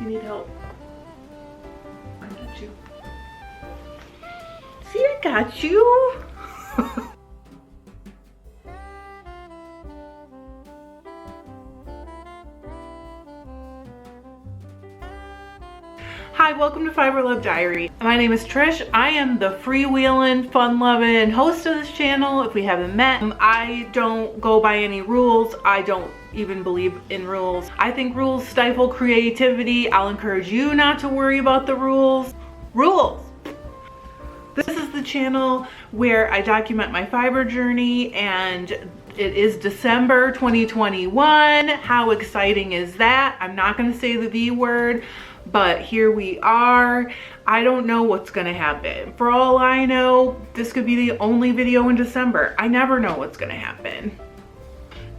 You need help. I got you. See, I got you. Hi, welcome to FiberLoveDiary. My name is Trish. I am the freewheeling, fun-loving host of this channel. If we haven't met, I don't go by any rules. I don't even believe in rules. I think rules stifle creativity. I'll encourage you not to worry about the rules. Rules! This is the channel where I document my fiber journey, and it is December 2021. How exciting is that? I'm not gonna say the V word, but here we are. I don't know what's gonna happen. For all I know, this could be the only video in December. I never know what's gonna happen.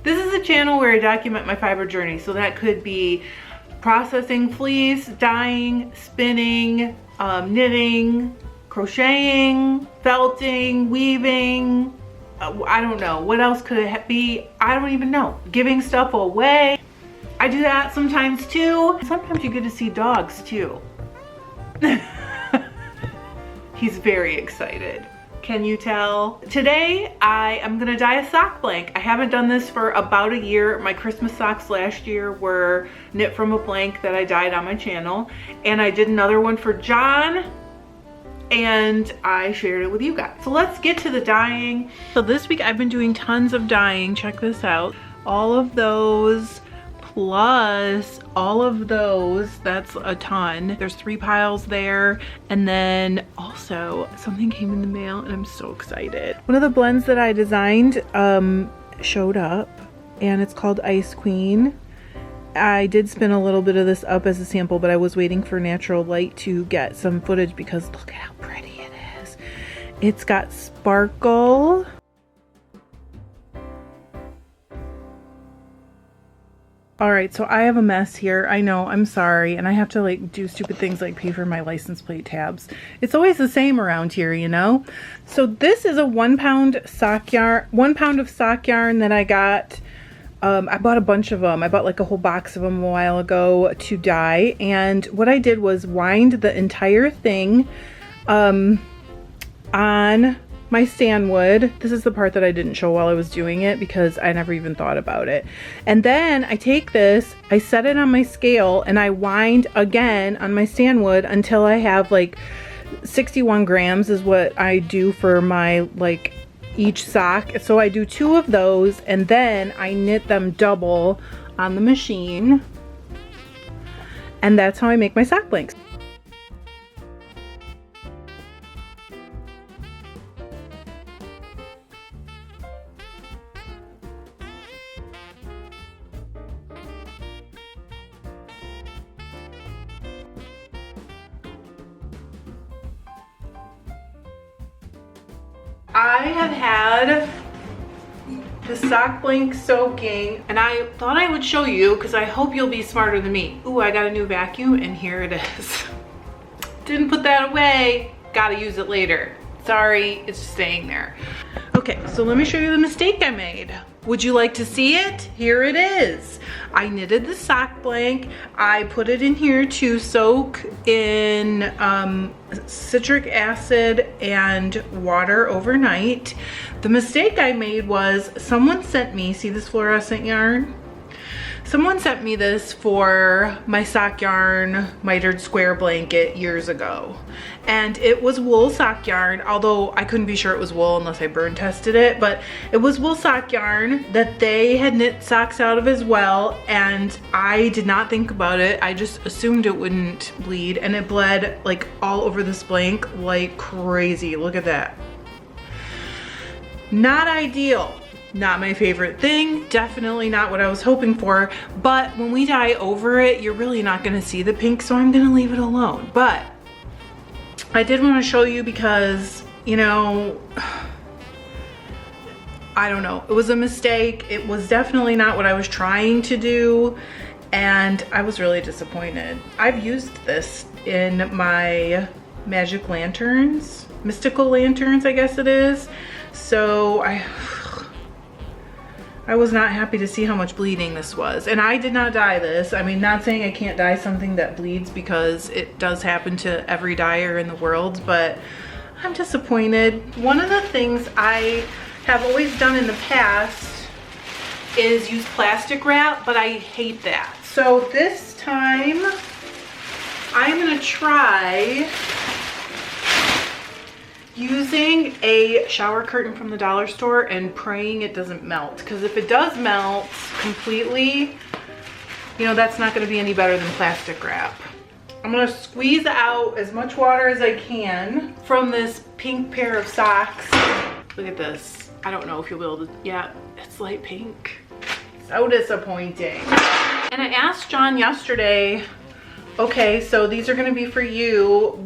This is a channel where I document my fiber journey, so that could be processing fleece, dyeing, spinning, knitting, crocheting, felting, weaving. I don't know. What else could it be? I don't even know. Giving stuff away. I do that sometimes too. Sometimes you get to see dogs too. He's very excited. Can you tell? Today I am gonna dye a sock blank. I haven't done this for about a year. My Christmas socks last year were knit from a blank that I dyed on my channel. And I did another one for John, and I shared it with you guys. So let's get to the dyeing. So this week I've been doing tons of dyeing. Check this out. All of those plus all of those, that's a ton. There's 3 piles there. And then also something came in the mail and I'm so excited. One of the blends that I designed showed up, and it's called Ice Queen. I did spin a little bit of this up as a sample, but I was waiting for natural light to get some footage because look at how pretty it is. It's got sparkle. All right, so I have a mess here. I know, I'm sorry. And I have to like do stupid things like pay for my license plate tabs. It's always the same around here, you know? So this is a 1 pound sock yarn, 1 pound of sock yarn that I got. I bought a bunch of them. I bought like a whole box of them a while ago to dye. And what I did was wind the entire thing on my stanwood. This is the part that I didn't show while I was doing it because I never even thought about it. And then I take this, I set it on my scale, and I wind again on my stanwood until I have like 61 grams is what I do for my like each sock. So I do 2 of those, and then I knit them double on the machine, and that's how I make my sock blanks. I have had the sock blank soaking, and I thought I would show you because I hope you'll be smarter than me. Ooh, I got a new vacuum, and here it is. Didn't put that away. Gotta use it later. Sorry, it's staying there. Okay, so let me show you the mistake I made. Would you like to see it? Here it is. I knitted the sock blank. I put it in here to soak in citric acid and water overnight. The mistake I made was someone sent me, see this fluorescent yarn? Someone sent me this for my sock yarn mitered square blanket years ago. And it was wool sock yarn, although I couldn't be sure it was wool unless I burn tested it, but it was wool sock yarn that they had knit socks out of as well, and I did not think about it. I just assumed it wouldn't bleed, and it bled like all over this blank like crazy. Look at that. Not ideal. Not my favorite thing, definitely not what I was hoping for, but when we dye over it, you're really not gonna see the pink, so I'm gonna leave it alone. But I did want to show you because, you know, I don't know, it was a mistake. It was definitely not what I was trying to do, and I was really disappointed. I've used this in my magic lanterns, mystical lanterns, I guess it is. So I was not happy to see how much bleeding this was. And I did not dye this. I mean, not saying I can't dye something that bleeds, because it does happen to every dyer in the world, but I'm disappointed. One of the things I have always done in the past is use plastic wrap, but I hate that. So this time I'm gonna try using a shower curtain from the dollar store and praying it doesn't melt, because if it does melt completely, you know, that's not going to be any better than plastic wrap. I'm going to squeeze out as much water as I can from this pink pair of socks. Look at this. I don't know if you'll be able to, yeah, it's light pink. So disappointing. And I asked John yesterday, okay, so these are gonna be for you.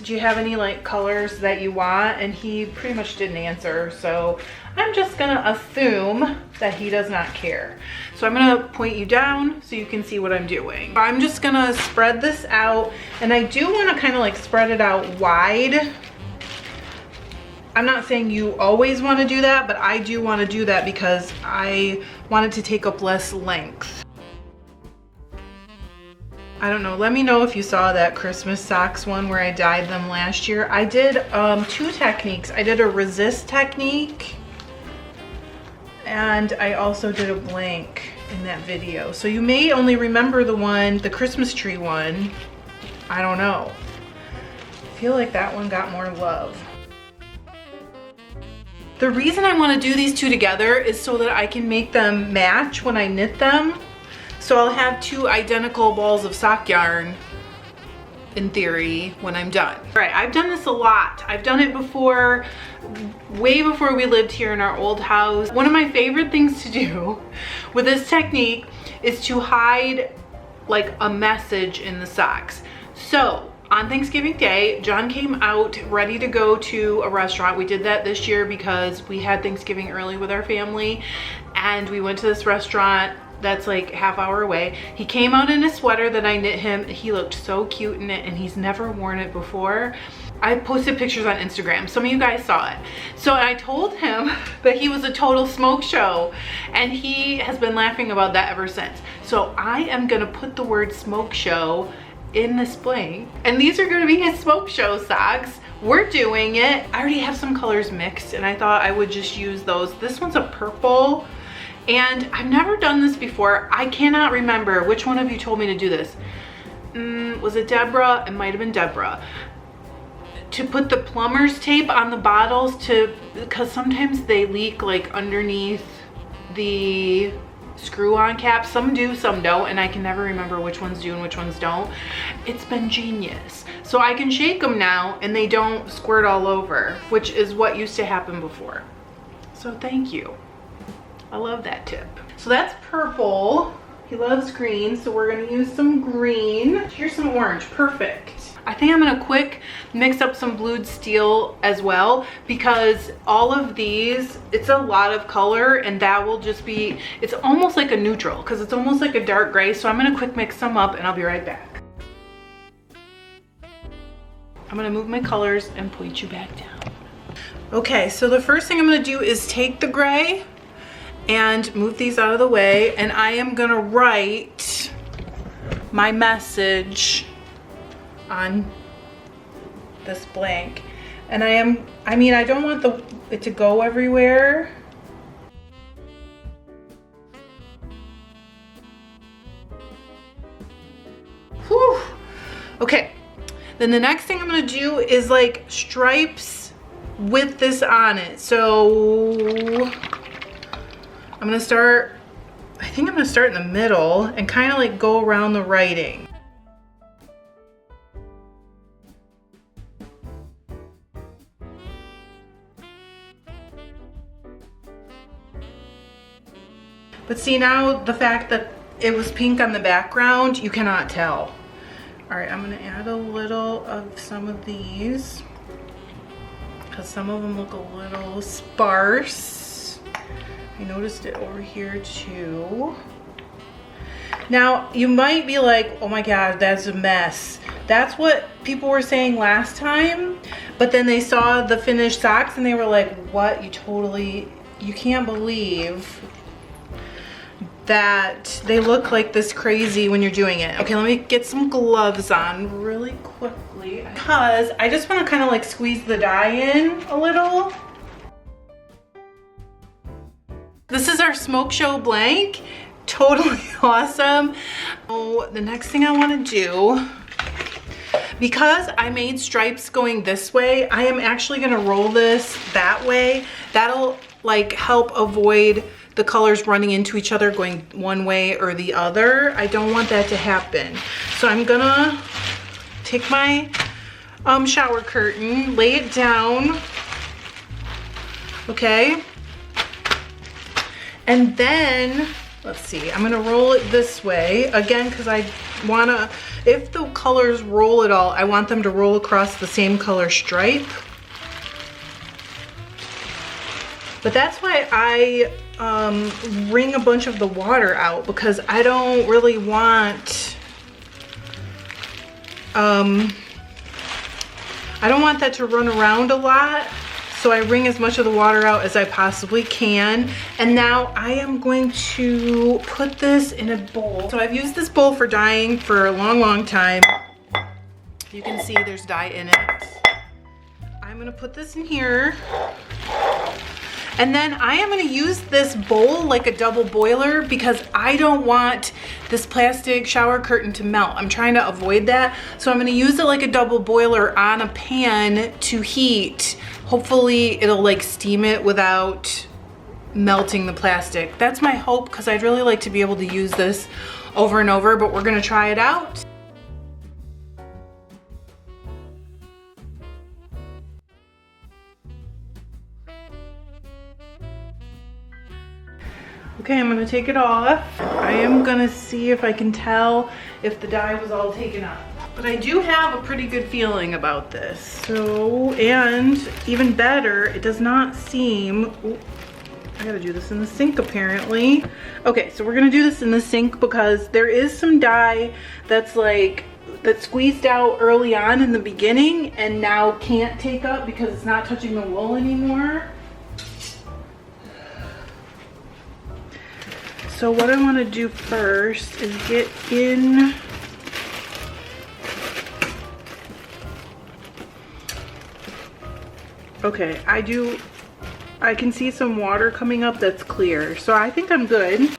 Do you have any like colors that you want? And he pretty much didn't answer. So I'm just gonna assume that he does not care. So I'm gonna point you down so you can see what I'm doing. I'm just gonna spread this out, and I do wanna kind of like spread it out wide. I'm not saying you always wanna do that, but I do wanna do that because I wanted to take up less length. I don't know, let me know if you saw that Christmas socks one where I dyed them last year. I did two techniques. I did a resist technique, and I also did a blank in that video. So you may only remember the Christmas tree one. I don't know. I feel like that one got more love. The reason I want to do these two together is so that I can make them match when I knit them. So I'll have two identical balls of sock yarn, in theory, when I'm done. All right, I've done this a lot. I've done it before, way before we lived here in our old house. One of my favorite things to do with this technique is to hide like a message in the socks. So on Thanksgiving Day, John came out ready to go to a restaurant. We did that this year because we had Thanksgiving early with our family, and we went to this restaurant that's like half-hour away. He came out in a sweater that I knit him. He looked so cute in it, and he's never worn it before. I posted pictures on Instagram. Some of you guys saw it. So I told him that he was a total smoke show, and he has been laughing about that ever since. So I am gonna put the word smoke show in this blank, and these are gonna be his smoke show socks. We're doing it. I already have some colors mixed, and I thought I would just use those. This one's a purple, and I've never done this before. I cannot remember which one of you told me to do this. Was it Deborah? It might have been Deborah. To put the plumber's tape on the bottles because sometimes they leak like underneath the screw-on caps. Some do, some don't, and I can never remember which ones do and which ones don't. It's been genius. So I can shake them now and they don't squirt all over, which is what used to happen before. So thank you. I love that tip. So that's purple. He loves green, so we're gonna use some green. Here's some orange, perfect. I think I'm gonna quick mix up some blued steel as well, because all of these, it's a lot of color, and that will just be, it's almost like a neutral, because it's almost like a dark gray. So I'm gonna quick mix some up and I'll be right back. I'm gonna move my colors and point you back down. Okay, so the first thing I'm gonna do is take the gray and move these out of the way, and I am gonna write my message on this blank. And I mean, I don't want it to go everywhere. Whew. Okay, then the next thing I'm gonna do is like stripes with this on it. So I'm gonna start, I think I'm gonna start in the middle and kind of like go around the writing. But see, now the fact that it was pink on the background, you cannot tell. All right, I'm gonna add a little of some of these because some of them look a little sparse. I noticed it over here too. Now, you might be like, oh my God, that's a mess. That's what people were saying last time, but then they saw the finished socks and they were like, what? You can't believe that they look like this crazy when you're doing it. Okay, let me get some gloves on really quickly because I just want to kind of like squeeze the dye in a little. This is our Smokeshow blank. Totally awesome. So the next thing I want to do, because I made stripes going this way, I am actually going to roll this that way. That'll like help avoid the colors running into each other going one way or the other. I don't want that to happen. So I'm gonna take my shower curtain, lay it down, okay? And then, let's see, I'm gonna roll it this way, again, because I wanna, if the colors roll at all, I want them to roll across the same color stripe. But that's why I wring a bunch of the water out, because I don't really want, I don't want that to run around a lot. So I wring as much of the water out as I possibly can. And now I am going to put this in a bowl. So I've used this bowl for dyeing for a long, long time. You can see there's dye in it. I'm gonna put this in here. And then I am gonna use this bowl like a double boiler because I don't want this plastic shower curtain to melt. I'm trying to avoid that. So I'm gonna use it like a double boiler on a pan to heat. Hopefully it'll like steam it without melting the plastic. That's my hope, because I'd really like to be able to use this over and over, but we're gonna try it out. Okay, I'm gonna take it off. I am gonna see if I can tell if the dye was all taken up. But I do have a pretty good feeling about this. So, and even better, it does not seem, ooh, I gotta do this in the sink apparently. Okay, so we're gonna do this in the sink because there is some dye that's like, that squeezed out early on in the beginning and now can't take up because it's not touching the wool anymore. So what I want to do first is get in okay, I can see some water coming up that's clear, so I think I'm good.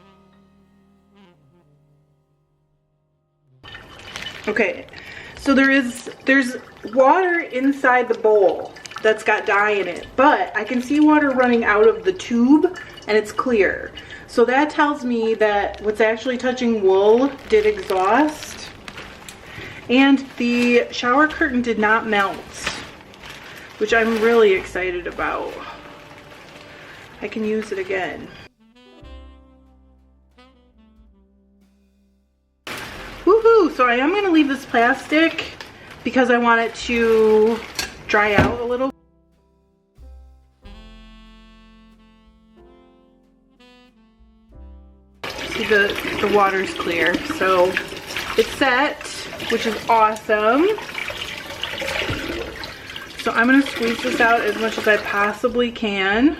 Okay, so there's water inside the bowl that's got dye in it, but I can see water running out of the tube and it's clear. So that tells me that what's actually touching wool did exhaust, and the shower curtain did not melt, which I'm really excited about. I can use it again. Woohoo! So I am gonna leave this plastic because I want it to dry out a little. See, the water's clear, so it's set, which is awesome. So I'm gonna squeeze this out as much as I possibly can.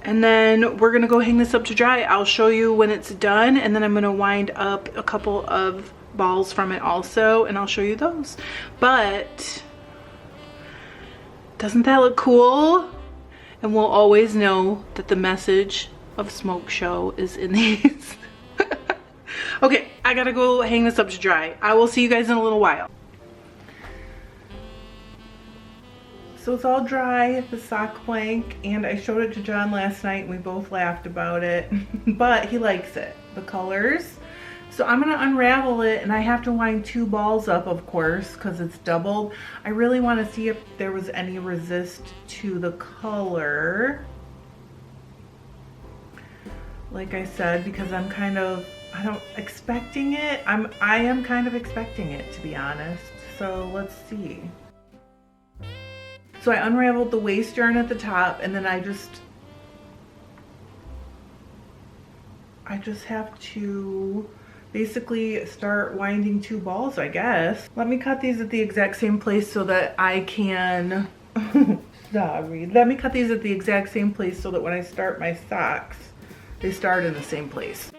And then we're gonna go hang this up to dry. I'll show you when it's done, and then I'm gonna wind up a couple of balls from it also, and I'll show you those. But doesn't that look cool? And we'll always know that the message of Smokeshow is in these. Okay, I gotta go hang this up to dry. I will see you guys in a little while. So it's all dry, the sock blank, and I showed it to John last night and we both laughed about it, but he likes it, the colors. So I'm gonna unravel it, and I have to line 2 balls up, of course, because it's doubled. I really want to see if there was any resist to the color. Like I said, because I'm kind of, expecting it. I am kind of expecting it, to be honest. So let's see. So I unraveled the waist yarn at the top, and then I just have to basically start winding 2 balls, I guess. Let me cut these at the exact same place so that I can Sorry. Let me cut these at the exact same place so that when I start my socks, they start in the same place.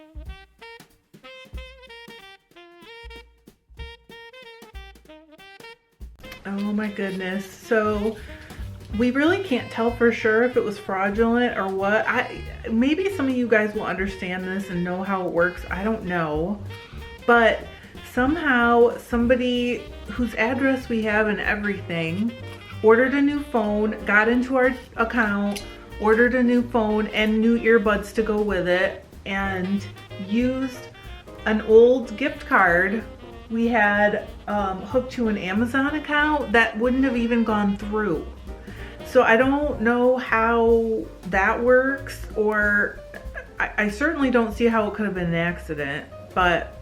Oh my goodness. So we really can't tell for sure if it was fraudulent or what. Maybe some of you guys will understand this and know how it works. I don't know. But somehow somebody whose address we have and everything ordered a new phone, got into our account, ordered a new phone and new earbuds to go with it, and used an old gift card we had hooked to an Amazon account that wouldn't have even gone through. So I don't know how that works, or I certainly don't see how it could have been an accident, but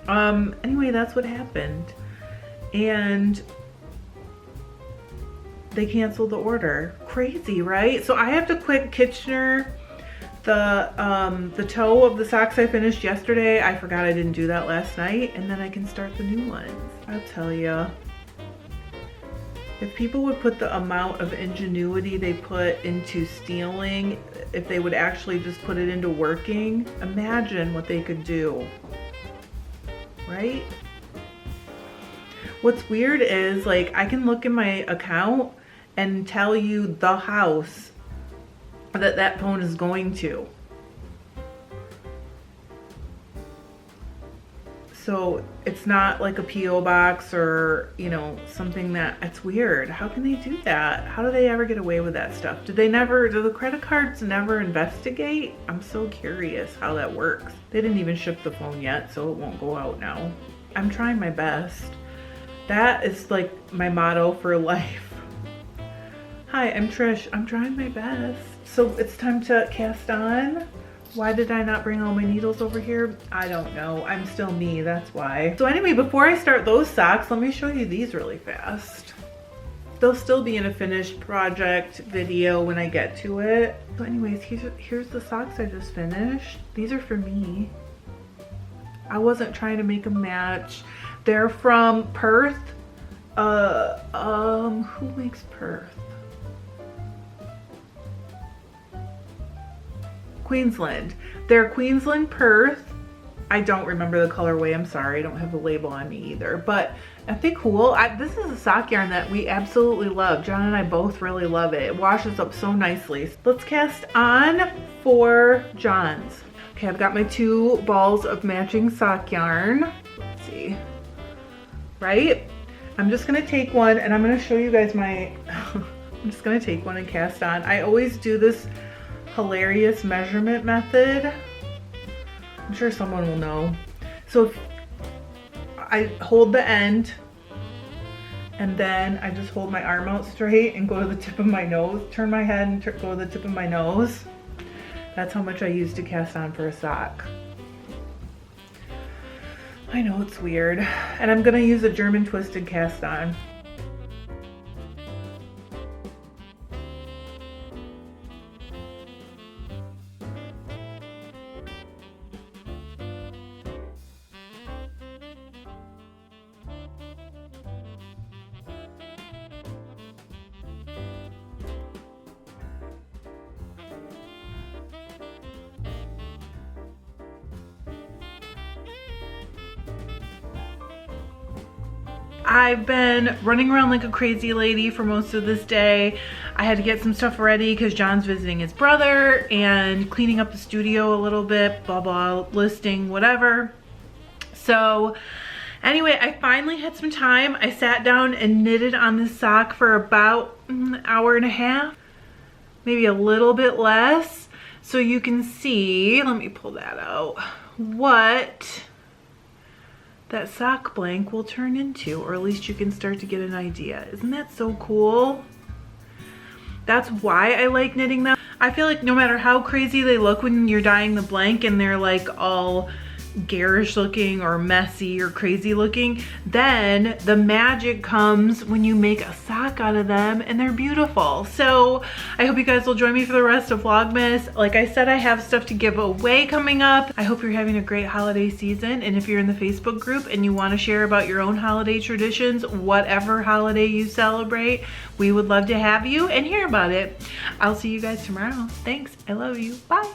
anyway, that's what happened. And they canceled the order. Crazy, right? So I have to quit Kitchener. The toe of the socks I finished yesterday, I forgot I didn't do that last night, and then I can start the new ones. I'll tell you, if people would put the amount of ingenuity they put into stealing, if they would actually just put it into working, imagine what they could do, right? What's weird is, like, I can look in my account and tell you the house that phone is going to. So it's not like a PO box or, you know, something that, it's weird. How can they do that? How do they ever get away with that stuff? Do the credit cards never investigate? I'm so curious how that works. They didn't even ship the phone yet, so it won't go out now. I'm trying my best. That is like my motto for life. Hi, I'm Trish. I'm trying my best. So it's time to cast on. Why did I not bring all my needles over here? I don't know. I'm still me, that's why. So anyway, before I start those socks, let me show you these really fast. They'll still be in a finished project video when I get to it. So anyways, here's the socks I just finished. These are for me. I wasn't trying to make a match. They're from Perth. Who makes Perth? Queensland. They're Queensland Perth. I don't remember the colorway. I'm sorry. I don't have the label on me either. But aren't they cool? This is a sock yarn that we absolutely love. John and I both really love it. It washes up so nicely. Let's cast on for John's. Okay, I've got my 2 balls of matching sock yarn. Let's see. Right? I'm just going to take one and I'm going to show you guys my... I'm just going to take one and cast on. I always do this hilarious measurement method. I'm sure someone will know. So if I hold the end and then I just hold my arm out straight and go to the tip of my nose, turn my head and go to the tip of my nose. That's how much I use to cast on for a sock. I know it's weird. And I'm gonna use a German twisted cast on. I've been running around like a crazy lady for most of this day. I had to get some stuff ready because John's visiting his brother and cleaning up the studio a little bit, blah, blah, listing, whatever. So anyway, I finally had some time. I sat down and knitted on this sock for about an hour and a half, maybe a little bit less. So you can see, let me pull that out, what that sock blank will turn into, or at least you can start to get an idea. Isn't that so cool? That's why I like knitting them. I feel like no matter how crazy they look when you're dyeing the blank and they're like all garish looking or messy or crazy looking, then the magic comes when you make a sock out of them and they're beautiful. So I hope you guys will join me for the rest of Vlogmas. Like I said, I have stuff to give away coming up. I hope you're having a great holiday season, and if you're in the Facebook group and you want to share about your own holiday traditions, whatever holiday you celebrate, we would love to have you and hear about it. I'll see you guys tomorrow. Thanks. I love you. Bye.